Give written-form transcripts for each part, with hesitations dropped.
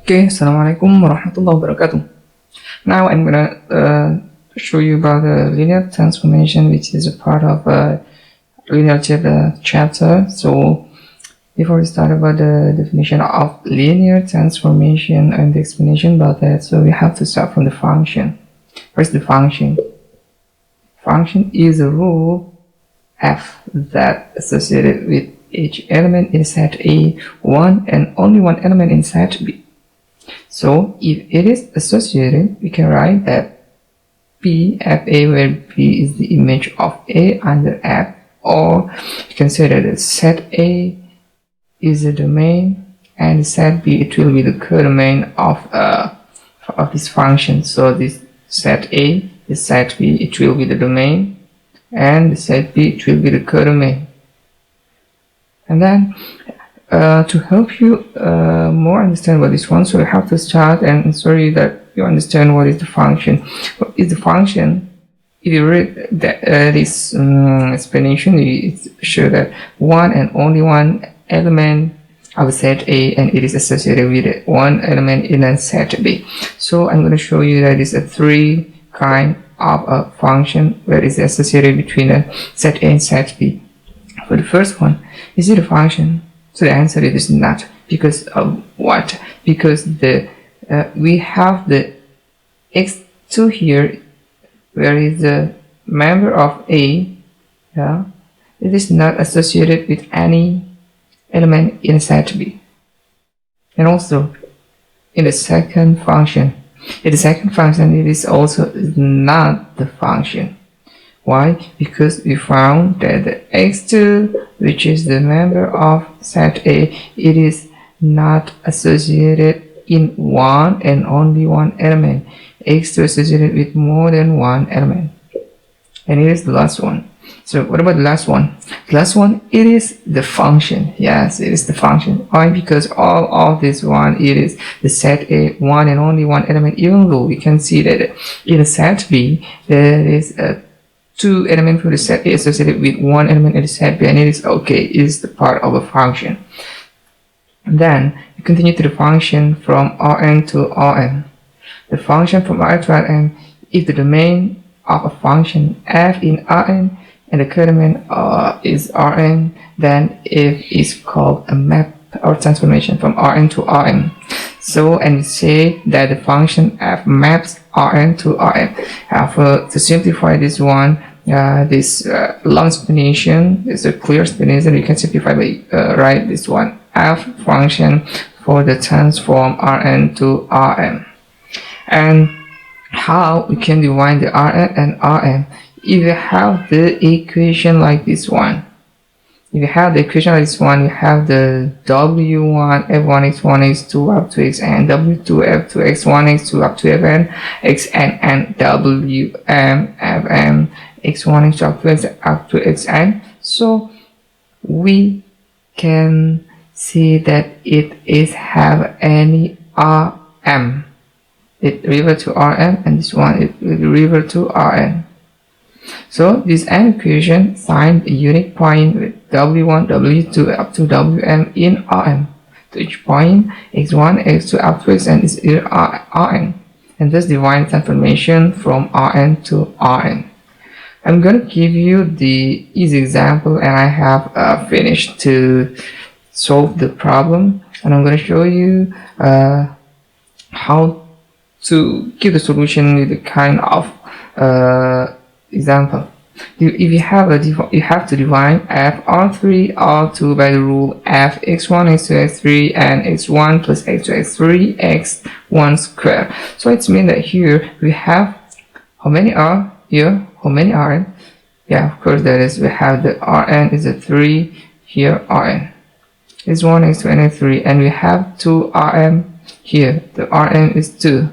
Okay, Assalamualaikum warahmatullahi wabarakatuh. Now I'm gonna show you about the linear transformation, which is a part of linear algebra chapter. So before we start about the definition of linear transformation and the explanation about that, so we have to start from the function. First, the function. Function is a rule f that associated with each element in set A, one and only one element in set B. So if it is associated, we can write that P FA, where P is the image of A under F, or you can say that set A is a domain and set B, it will be the codomain of this function. So this set A is set B, it will be the domain, and the set B, it will be the codomain. And then to help you more understand what this one, so you have to start and ensure that you understand what is the function. What is the function? If you read this explanation, it's sure that one and only one element of set A, and it is associated with one element in a set B. So I'm going to show you that it's a three kind of a function where it's associated between a set A and set B. For the first one, is it a function? So the answer is not. Because of what? Because we have the x2 here, where is the member of A, yeah, it is not associated with any element in set B. And also in the second function, it is also not the function. Why? Because we found that the x2, which is the member of set A, it is not associated in one and only one element. x2 associated with more than one element. And it is the last one. So what about the last one? The last one, it is the function. Yes, it is the function. Why? Because all of this one, it is the set A, one and only one element, even though we can see that in the set B, there is a two elements from the set A associated with one element in the set B, and it is okay, it is the part of a function. And then you continue to the function from Rn to Rn. The function from Rn to Rn, if the domain of a function f in Rn and the codomain is Rn, then it is called a map or transformation from Rn to Rn. So, and we say that the function f maps Rn to Rn. To simplify this one, this long explanation is a clear explanation. You can simplify by write this one: f function for the transform Rn to Rn. And how we can divide the Rn and Rn? If you have the equation like this one. If you have the equation like this one, you have the w1 f1 x1 x2 up to xn, w2 f2 x1 x2 up to fn, xn, and wm fm x1 x2 up to xn. So we can see that it is have any rm. It revert to rm, and this one it will revert to rn. So this n equation find a unique point with w1, w2 up to wm in Rn. To each point, x1, x2 up to xn is in Rn, and thus divide transformation from Rn to Rn. I'm going to give you the easy example, and I have finished to solve the problem, and I'm going to show you how to give the solution with the kind of example. If you have you have to divide f r3 r2 by the rule f x1 x2 x3 and x1 plus x2 x3 x1 square. So it's mean that here we have how many r here, how many rn? Yeah, of course that is, we have the rn is a 3 here, rn is 1 x2 and x3, and we have 2 rm here, the rn is 2.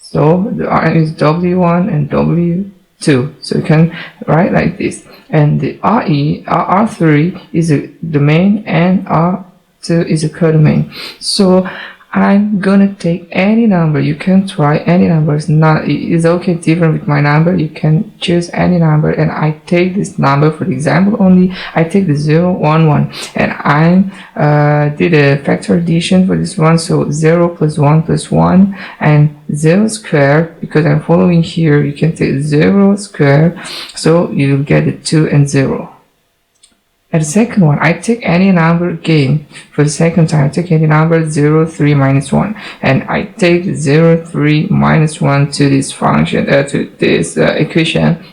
So the Rn is W1 and W2. So you can write like this. And the R3 is a domain and R2 is a codomain. So I'm gonna take any number. You can try any number. It's okay different with my number. You can choose any number, and I take this number for the example only. I take the 0 1 1, and I did a factor addition for this one. So 0 plus 1 plus 1 and 0 squared, because I'm following here. You can take 0 squared, so you will get the 2 and 0. And the second one, I take any number again. For the second time, I take any number 0 3 minus 1, and I take 0 3 minus 1 to this function, to this equation.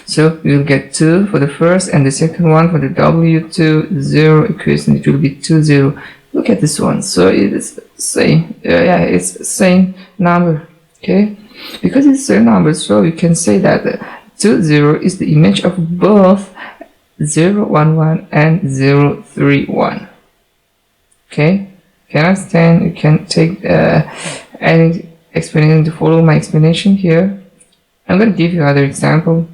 So we will get 2 for the first, and the second one for the w2 0 equation, it will be 2 0. Look at this one. So it is same. Yeah, it's same number. Okay, because it's the same number, so we can say that 2 0 is the image of both 0 1 1 and 0 3 1. Okay, can you understand? You can take any explanation to follow my explanation here. I'm going to give you another example.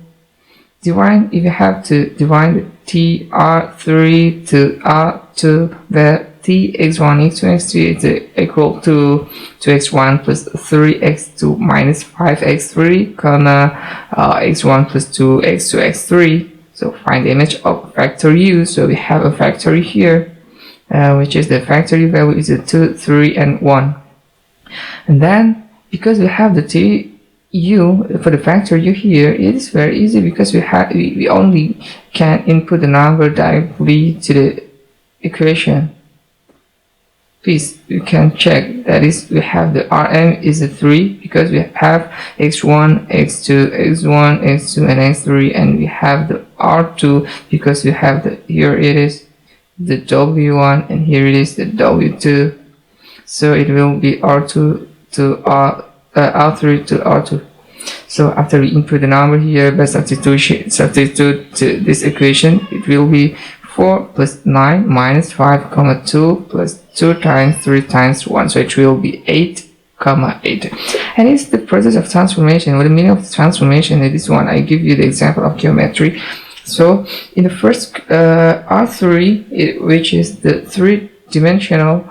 Divide, if you have to divide t r3 to r2, where t x1 x2 x3 is equal to 2x1 plus 3x2 minus 5x3 comma x1 plus 2x2 x3. So find the image of factor u. So we have a factor here, which is the factory value is a 2, 3, and 1. And then because we have the t u for the factor u here, it is very easy because we only can input the number directly to the equation. Please, you can check. That is, we have the Rm is a 3 because we have x1, x2, x1, x2, and x3, and we have the R2 because we have the, here it is the W1 and here it is the W2. So it will be R2 to R3 to R2. So after we input the number here by substitute to this equation, it will be 4 plus 9 minus 5 comma 2 plus 2 times 3 times 1. So it will be 8 comma 8. And it's the process of transformation. What the meaning of the transformation is this one. I give you the example of geometry. So in the first R3, which is the 3-dimensional,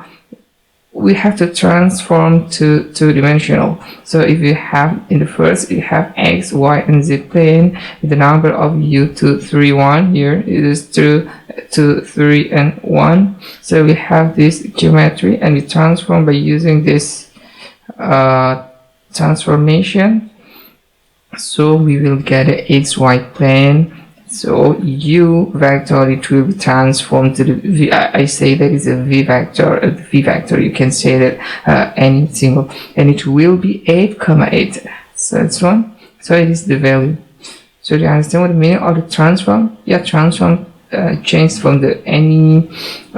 we have to transform to 2-dimensional. So if you have in the first, you have x, y, and z plane, the number of u2, 3, 1 here it is 2, 3, and 1. So we have this geometry, and we transform by using this transformation. So we will get a xy plane. So u vector, it will be transformed to the v. I say that is a v vector. You can say that any single, and it will be 8 comma 8. So that's one. So it is the value. So do you understand what the meaning of the transform? Yeah, transform change from the any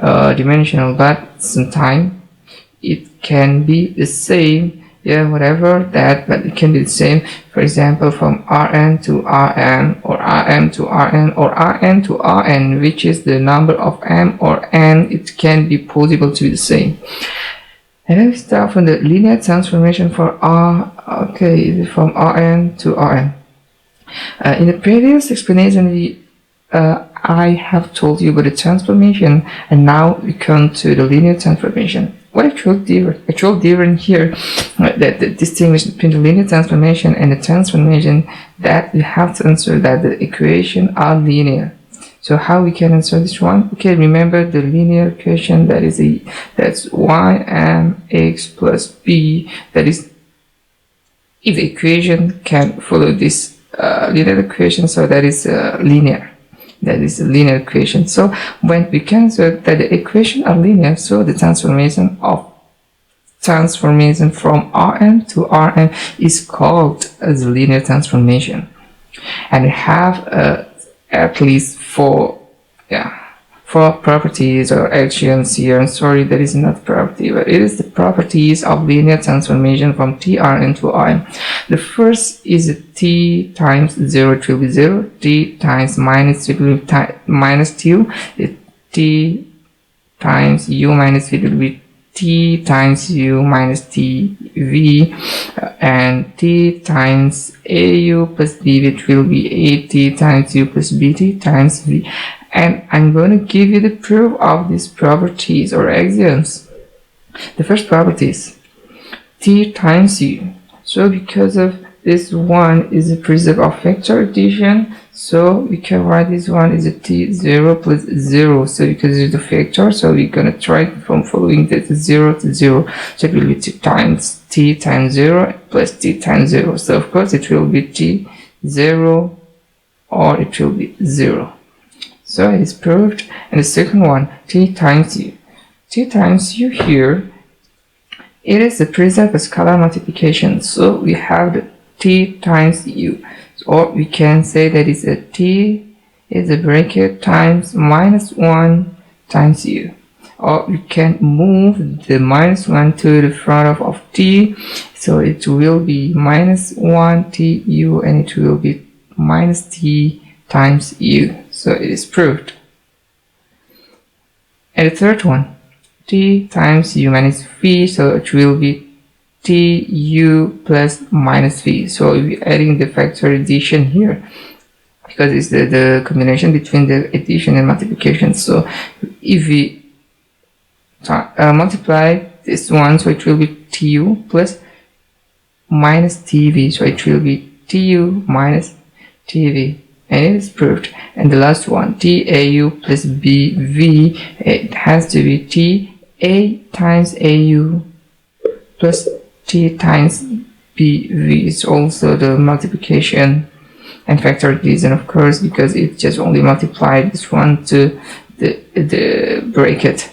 dimensional, but sometimes it can be the same. Yeah, whatever that, but it can be the same. For example, from Rn to Rm, or Rm to Rn, or Rn to Rn, which is the number of m or n, it can be possible to be the same. And then we start from the linear transformation for R. Okay, from Rn to Rn. In the previous explanation, I have told you about the transformation, and now we come to the linear transformation. What actual difference here that the distinguish between the linear transformation and the transformation, that we have to answer that the equation are linear. So how we can answer this one? Okay, remember the linear equation, that's y mx plus b. That is, if the equation can follow this linear equation, so that is linear. That is a linear equation. So when we can say that the equation are linear, so the transformation from Rn to Rn is called as a linear transformation. And we have at least four properties or axioms here. I'm sorry, that is not property, but it is the properties of linear transformation from Trn to Rn. The first is t times 0, it will be 0, t times minus, it will be minus 2, t times u minus v, it will be t times u minus tv, and t times au plus b, it will be at times u plus bt times v. And I'm going to give you the proof of these properties or axioms. The first property is t times u. So because of this one is a preserve of factor addition, so we can write this one is a t0 plus 0. So because it's the factor, so we're gonna try from following that 0 to 0. So it will be t times 0 plus t times 0. So of course it will be t0 or it will be 0. So it is proved. And the second one, t times u. T times u here, it is the preserve of scalar multiplication. So we have the t times u. Or we can say that it's a t is a bracket times minus 1 times u. Or we can move the minus 1 to the front of t. So it will be minus 1 t u and it will be minus t times u. So it is proved. And the third one, t times u minus v, so it will be tu plus minus v. So we're adding the factor addition here because it's the combination between the addition and multiplication. So if we multiply this one, so it will be tu plus minus tv, so it will be tu minus tv, and it is proved. And the last one, tau plus bv, it has to be ta times au plus t times bv. It's also the multiplication and factor addition, of course, because it just only multiplied this one to the bracket.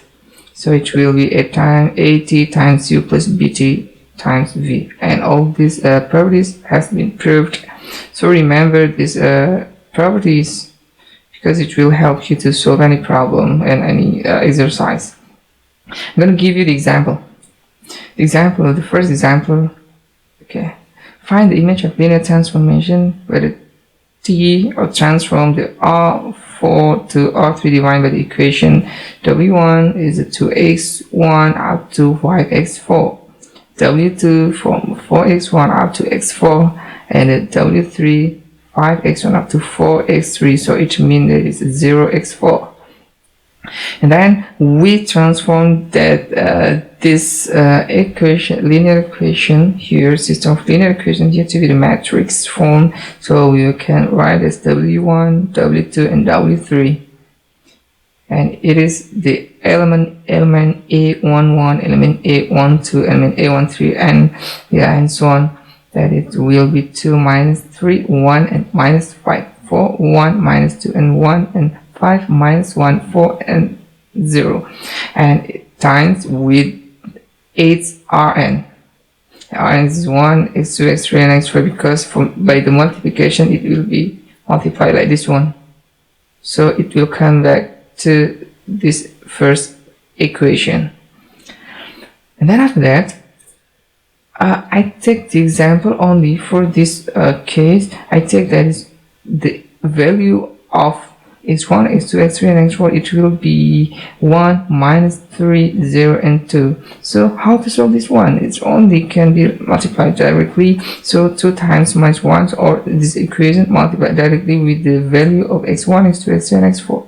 So it will be at times u plus bt times v, and all these properties has been proved. So remember these properties because it will help you to solve any problem and any exercise. I'm going to give you the example. The first example, okay. Find the image of linear transformation where the t or transform the R4 to R3 divided by the equation W1 is 2x1 up to 5x4, W2 from 4x1 up to x4, and W3 5x1 up to 4x3. So it means that it's 0x4. And then we transform that this equation, linear equation here, system of linear equation here to be the matrix form. So we can write as W1, W2, and W3. And it is the element A11, element A12, element A13, and yeah, and so on. That it will be 2 minus 3, 1, and minus 5, 4, 1, minus 2, and 1, and 5, minus 1, 4, and 0. And it times with 8 Rn. Rn is 1, x2, x3, and x4 because by the multiplication it will be multiplied like this one. So it will come back to this first equation. And then after that, I take the example only for this case. I take that is the value of x1, x2, x3, and x4. It will be 1, minus 3, 0, and 2. So how to solve this one? It only can be multiplied directly. So 2 times minus 1, or this equation multiplied directly with the value of x1, x2, x3, and x4.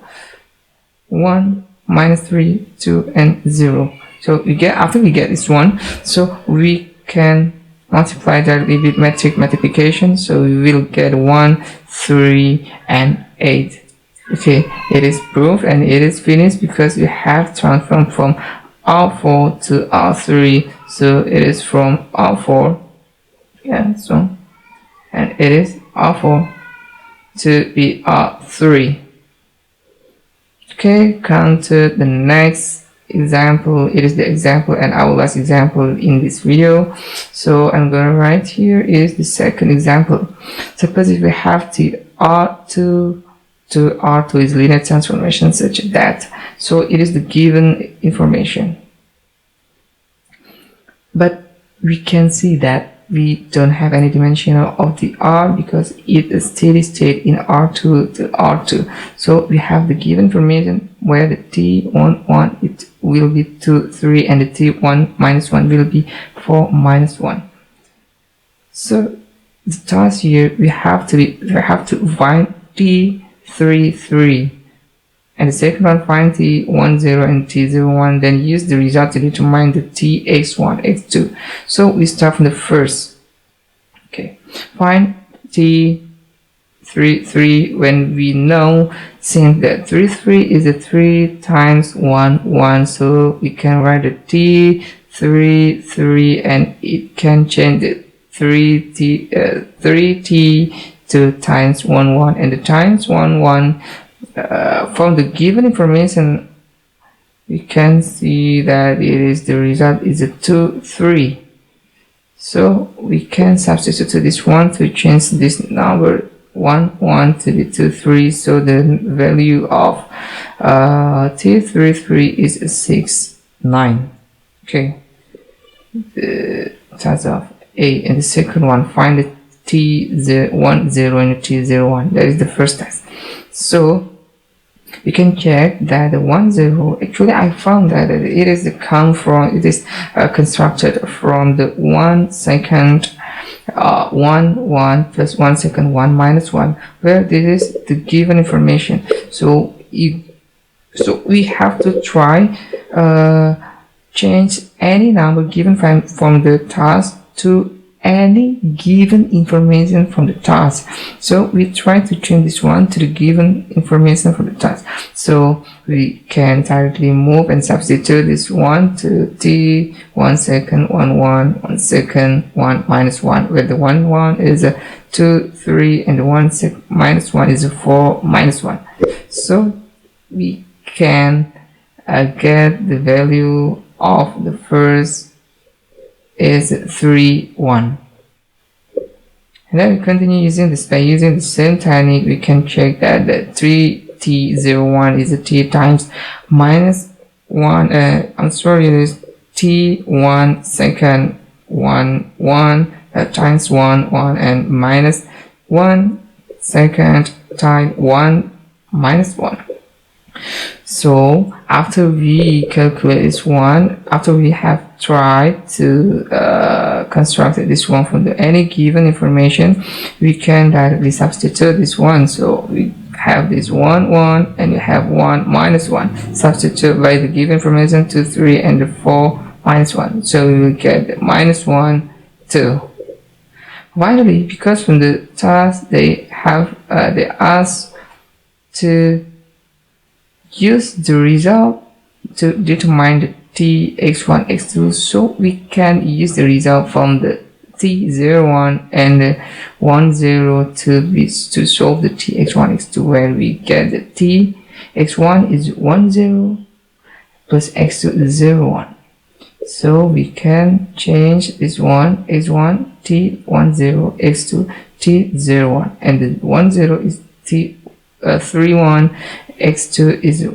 1, minus 3, 2, and 0. So we get, after we get this one, so we can multiply directly with metric multiplication. So we will get 1, 3, and 8. Okay, it is proved and it is finished because we have transformed from R4 to R3. So it is from R4, yeah, so, and it is R4 to be R3. Okay, come to the next example. It is the example and our last example in this video. So I'm gonna write here is the second example. Suppose if we have the R2 to R2 is linear transformation such that, so it is the given information, but we can see that we don't have any dimension of the R because it is steady state in R2 to R2. So we have the given information where the T11 it will be 2, 3, and the T1 minus 1 will be 4, minus 1. So the task here we have to find T3, 3. And the second one, find t10 and t01, then use the result to determine the tx1, x2. So we start from the first. Okay, find t3 when we know, since that 3 is a 3 times 1 1, so we can write the t3 and it can change it 3t to times 1 1, and the times 1 1 from the given information we can see that it is the result is a 2 3. So we can substitute to this one to change this number 1 1 to the 2 3. So the value of t3 is 6 9. Okay, the task of A. And the second one, find the t10 and t01. That is the first task. So we can check that the 10, actually I found that it is constructed from the 1 second 1 1 plus 1 second 1 minus 1, where this is the given information. So we have to try change any number given from the task to any given information from the task. So we try to change this one to the given information from the task. So we can directly move and substitute this one to t 1 second 1 1 1 second 1 minus 1, where the 1 1 is a 2 3 and the 1 minus 1 is a 4 minus 1. So we can get the value of the first is 3 1. And then we continue using this. By using the same technique, we can check that the 3t01 is a t times minus 1 I'm sorry, it is t1 second 1 1 times 1 1 and minus 1 second times 1 minus 1. So after we calculate this one, after we have tried to construct this one from any given information, we can directly substitute this one. So we have this 1 1 and you have 1 minus 1. Substitute by the given information 2 3 and the 4 minus 1. So we will get minus 1 2. Finally, because from the task they ask to use the result to determine the tx1 x2, so we can use the result from the t01 and the 10 to solve the tx1 x2, where we get the tx1 is 10 plus x2 is 01. So we can change this one x1 t10 x2 t01, and the 10 is t31 x2 is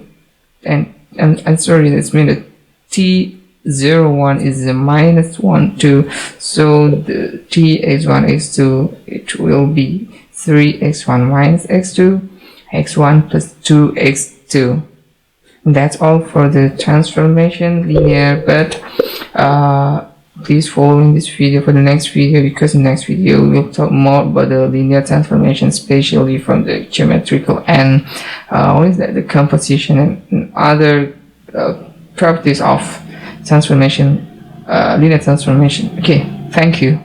I'm sorry, that's mean that t01 is a minus 1 2. So the tx1 x2, it will be 3x1 minus x2 x1 plus 2x2. That's all for the transformation linear, but please follow in this video for the next video, because in the next video we will talk more about the linear transformation, especially from the geometrical and the composition and other properties of transformation, linear transformation. Okay, thank you.